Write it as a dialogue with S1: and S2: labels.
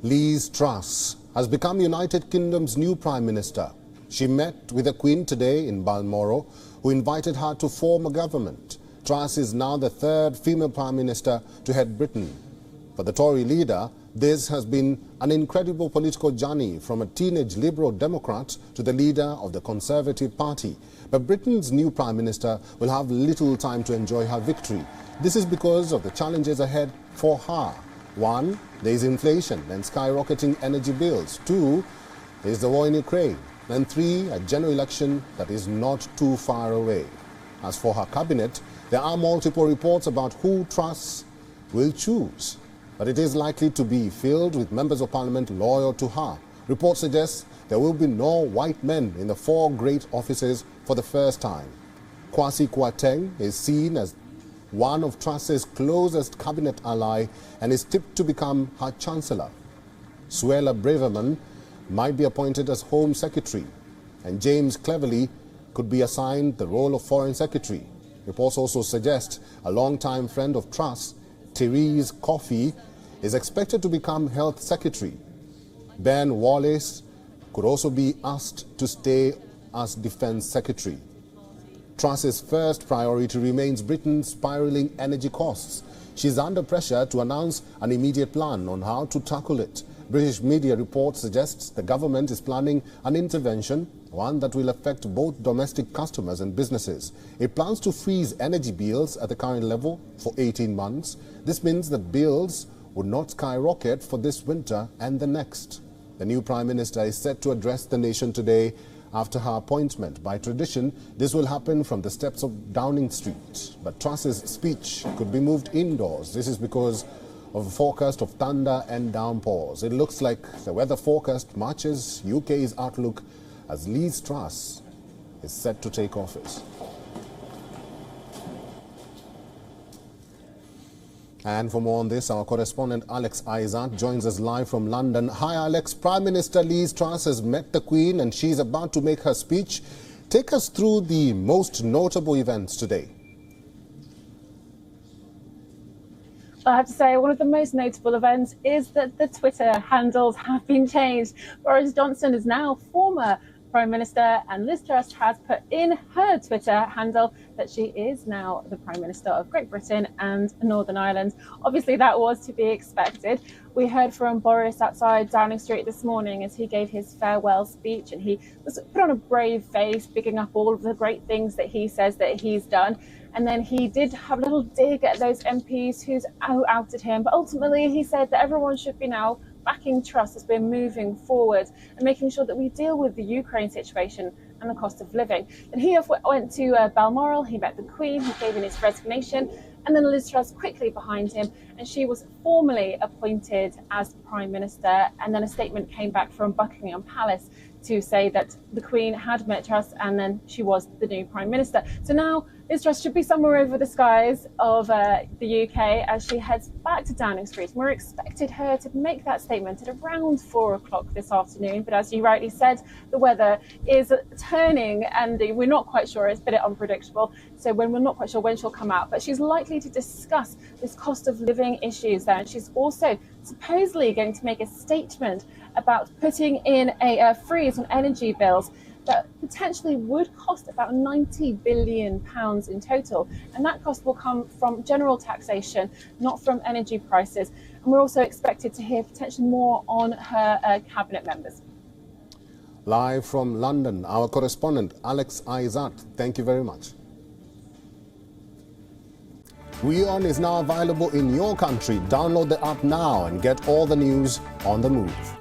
S1: Liz Truss has become United Kingdom's new Prime Minister. She met with the Queen today in Balmoral, who invited her to form a government. Truss is now the third female Prime Minister to head Britain. For the Tory leader, this has been an incredible political journey from a teenage Liberal Democrat to the leader of the Conservative Party. But Britain's new Prime Minister will have little time to enjoy her victory. This is because of the challenges ahead for her. 1, there is inflation and skyrocketing energy bills. 2, there is the war in Ukraine. And 3, a general election that is not too far away. As for her cabinet, there are multiple reports about who Truss will choose. But it is likely to be filled with members of parliament loyal to her. Reports suggest there will be no white men in the 4 great offices for the first time. Kwasi Kwarteng is seen as one of Truss's closest cabinet ally and is tipped to become her chancellor. Suella Braverman might be appointed as Home Secretary, and James Cleverly could be assigned the role of Foreign Secretary. Reports also suggest a long-time friend of Truss, Therese Coffey, is expected to become Health Secretary. Ben Wallace could also be asked to stay as Defence Secretary. Truss's first priority remains Britain's spiralling energy costs. She's under pressure to announce an immediate plan on how to tackle it. British media reports suggest the government is planning an intervention, one that will affect both domestic customers and businesses. It plans to freeze energy bills at the current level for 18 months. This means that bills would not skyrocket for this winter and the next. The new Prime Minister is set to address the nation today after her appointment. By tradition, this will happen from the steps of Downing Street. But Truss's speech could be moved indoors. This is because of a forecast of thunder and downpours. It looks like the weather forecast matches UK's outlook as Liz Truss is set to take office. And for more on this, our correspondent Alex Isaac joins us live from London. Hi Alex, Prime Minister Liz Truss has met the Queen and she's about to make her speech. Take us through the most notable events today.
S2: I have to say, one of the most notable events is that the Twitter handles have been changed. Boris Johnson is now former Prime Minister, and Liz Truss has put in her Twitter handle that she is now the Prime Minister of Great Britain and Northern Ireland. Obviously, that was to be expected. We heard from Boris outside Downing Street this morning as he gave his farewell speech, and he was put on a brave face, picking up all of the great things that he says that he's done. And then he did have a little dig at those MPs who outed him. But ultimately, he said that everyone should be now backing Truss as we're moving forward and making sure that we deal with the Ukraine situation and the cost of living. And he went to Balmoral, he met the Queen, he gave in his resignation, and then Liz Truss quickly behind him, and she was formally appointed as Prime Minister. And then a statement came back from Buckingham Palace to say that the Queen had met Truss and then she was the new Prime Minister. So now Liz Truss should be somewhere over the skies of the UK as she heads back to Downing Street. We're expected her to make that statement at around 4 o'clock this afternoon. But as you rightly said, the weather is turning and we're not quite sure. It's a bit unpredictable. So we're not quite sure when she'll come out. But she's likely to discuss this cost of living issues there. And she's also supposedly going to make a statement about putting in a freeze on energy bills that potentially would cost about £90 billion in total. And that cost will come from general taxation, not from energy prices. And we're also expected to hear potentially more on her cabinet members.
S1: Live from London, our correspondent Alex Isaac, thank you very much. WION is now available in your country. Download the app now and get all the news on the move.